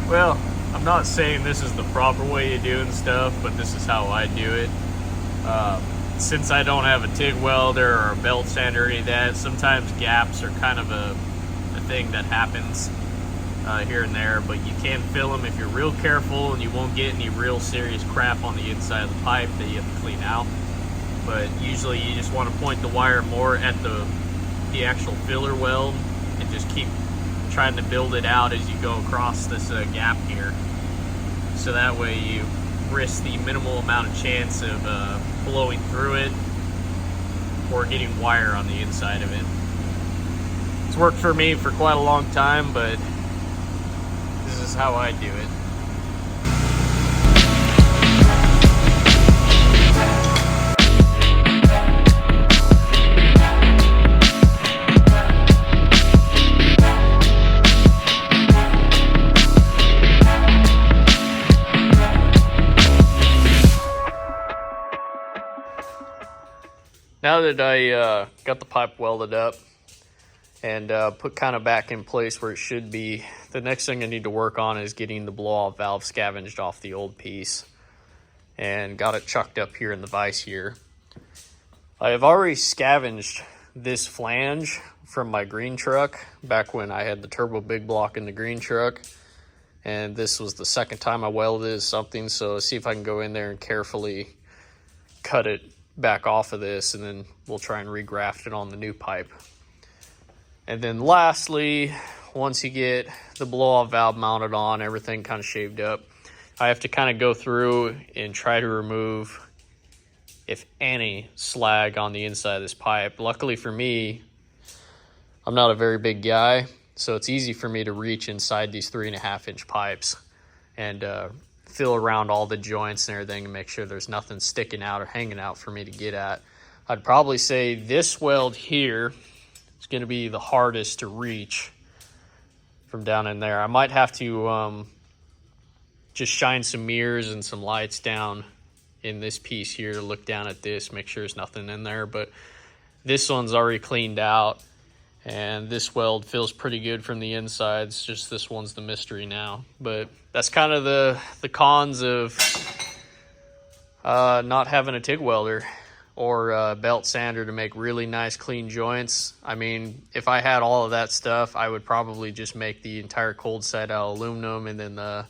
Well, I'm not saying this is the proper way of doing stuff, but this is how I do it. Since I don't have a TIG welder or a belt sander or any of that, sometimes gaps are kind of a thing that happens here and there, but you can fill them if you're real careful, and you won't get any real serious crap on the inside of the pipe that you have to clean out. But usually you just want to point the wire more at the actual filler weld and just keep trying to build it out as you go across this gap here, so that way you risk the minimal amount of chance of blowing through it or getting wire on the inside of it. It's worked for me for quite a long time, but this is how I do it. Now that I got the pipe welded up and put kind of back in place where it should be, the next thing I need to work on is getting the blow-off valve scavenged off the old piece and got it chucked up here in the vise here. I have already scavenged this flange from my green truck back when I had the turbo big block in the green truck, and this was the second time I welded something, so let's see if I can go in there and carefully cut it back off of this, and then we'll try and regraft it on the new pipe. And then lastly, once you get the blow-off valve mounted on, everything kind of shaved up, I have to kind of go through and try to remove, if any, slag on the inside of this pipe. Luckily for me, I'm not a very big guy, so it's easy for me to reach inside these 3.5-inch pipes and feel around all the joints and everything and make sure there's nothing sticking out or hanging out for me to get at. I'd probably say this weld here is going to be the hardest to reach from down in there. I might have to just shine some mirrors and some lights down in this piece here to look down at this, make sure there's nothing in there. But this one's already cleaned out, and this weld feels pretty good from the inside. It's just this one's the mystery now. But that's kind of the cons of not having a TIG welder or a belt sander to make really nice clean joints. I mean, if I had all of that stuff, I would probably just make the entire cold side out of aluminum and then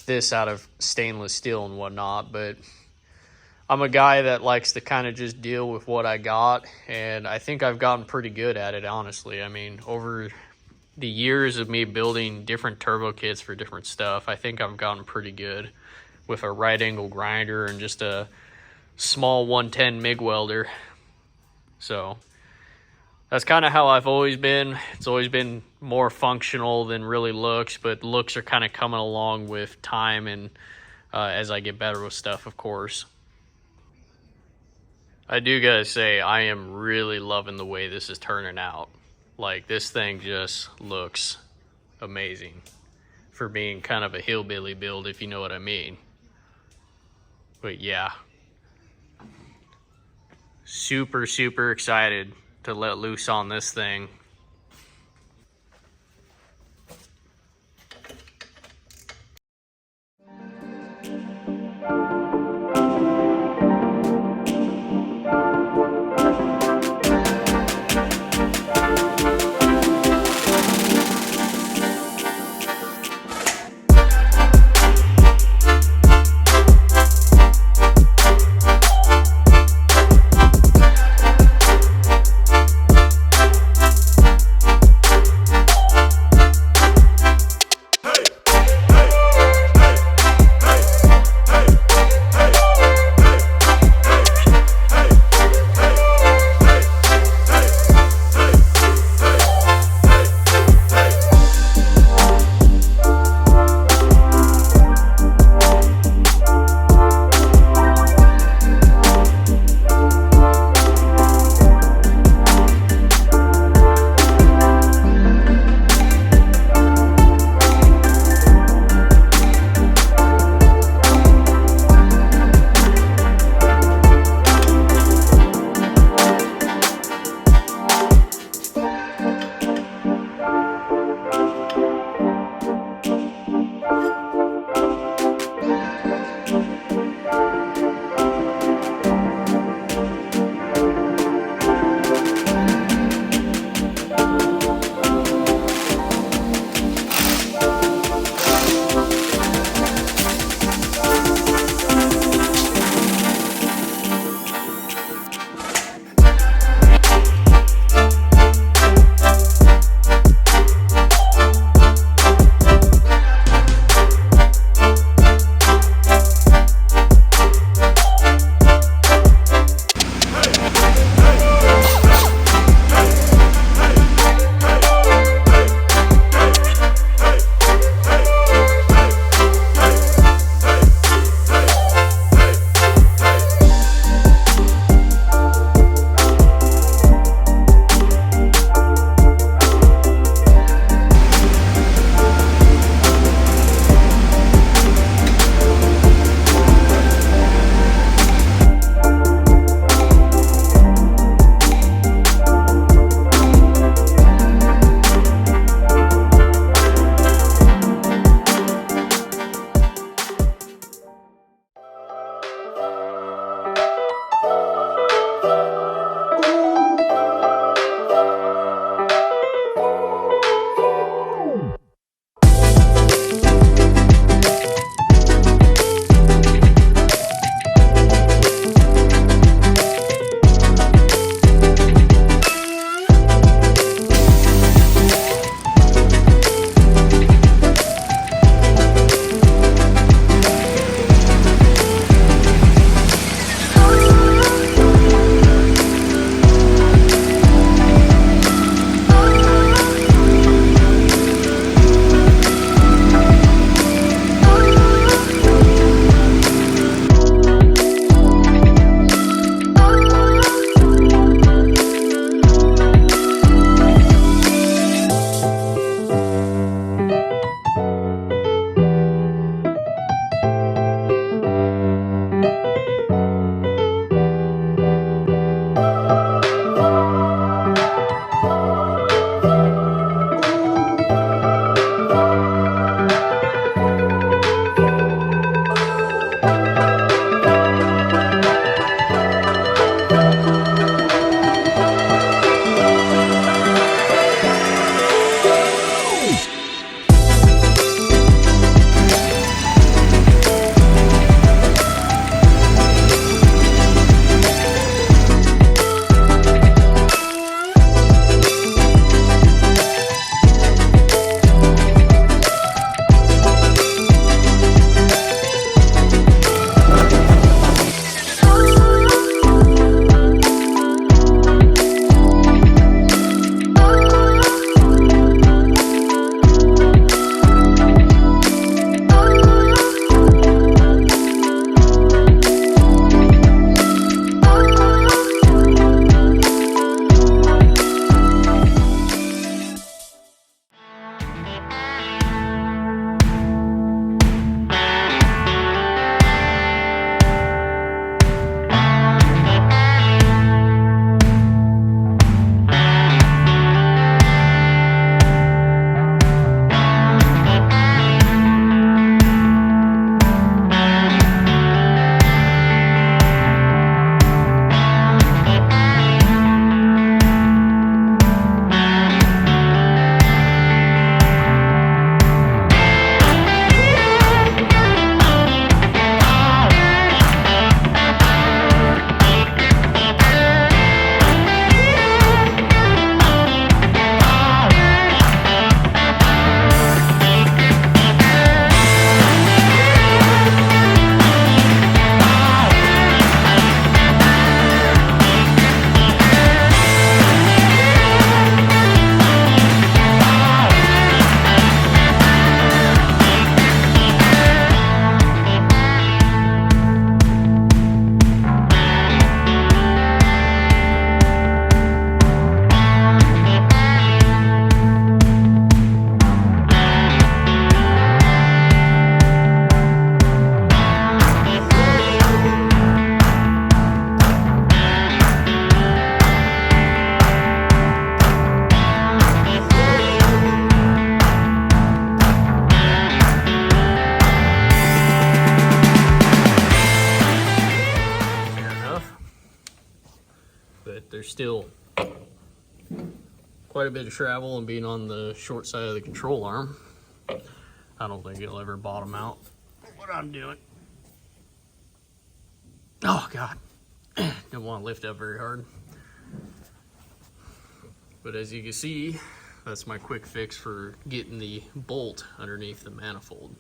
this out of stainless steel and whatnot. But I'm a guy that likes to kind of just deal with what I got, and I think I've gotten pretty good at it, honestly. I mean, over the years of me building different turbo kits for different stuff, I think I've gotten pretty good with a right angle grinder and just a small 110 MIG welder. So that's kind of how I've always been. It's always been more functional than really looks, but looks are kind of coming along with time and as I get better with stuff, of course. I do gotta say, I am really loving the way this is turning out. Like, this thing just looks amazing for being kind of a hillbilly build, if you know what I mean. But yeah, super excited to let loose on this thing. still quite a bit of travel, and being on the short side of the control arm, I don't think it'll ever bottom out. What I'm doing. Oh God, don't want to lift up very hard. But as you can see, that's my quick fix for getting the bolt underneath the manifold.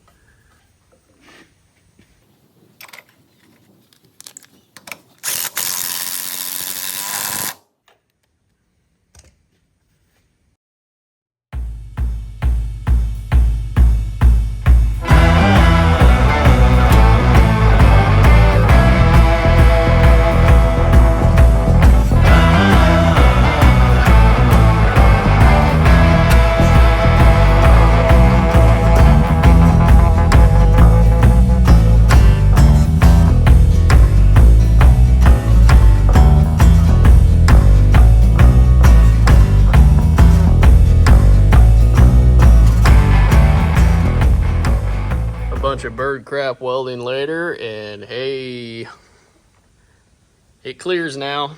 Bunch of bird crap welding later, and hey, it clears now.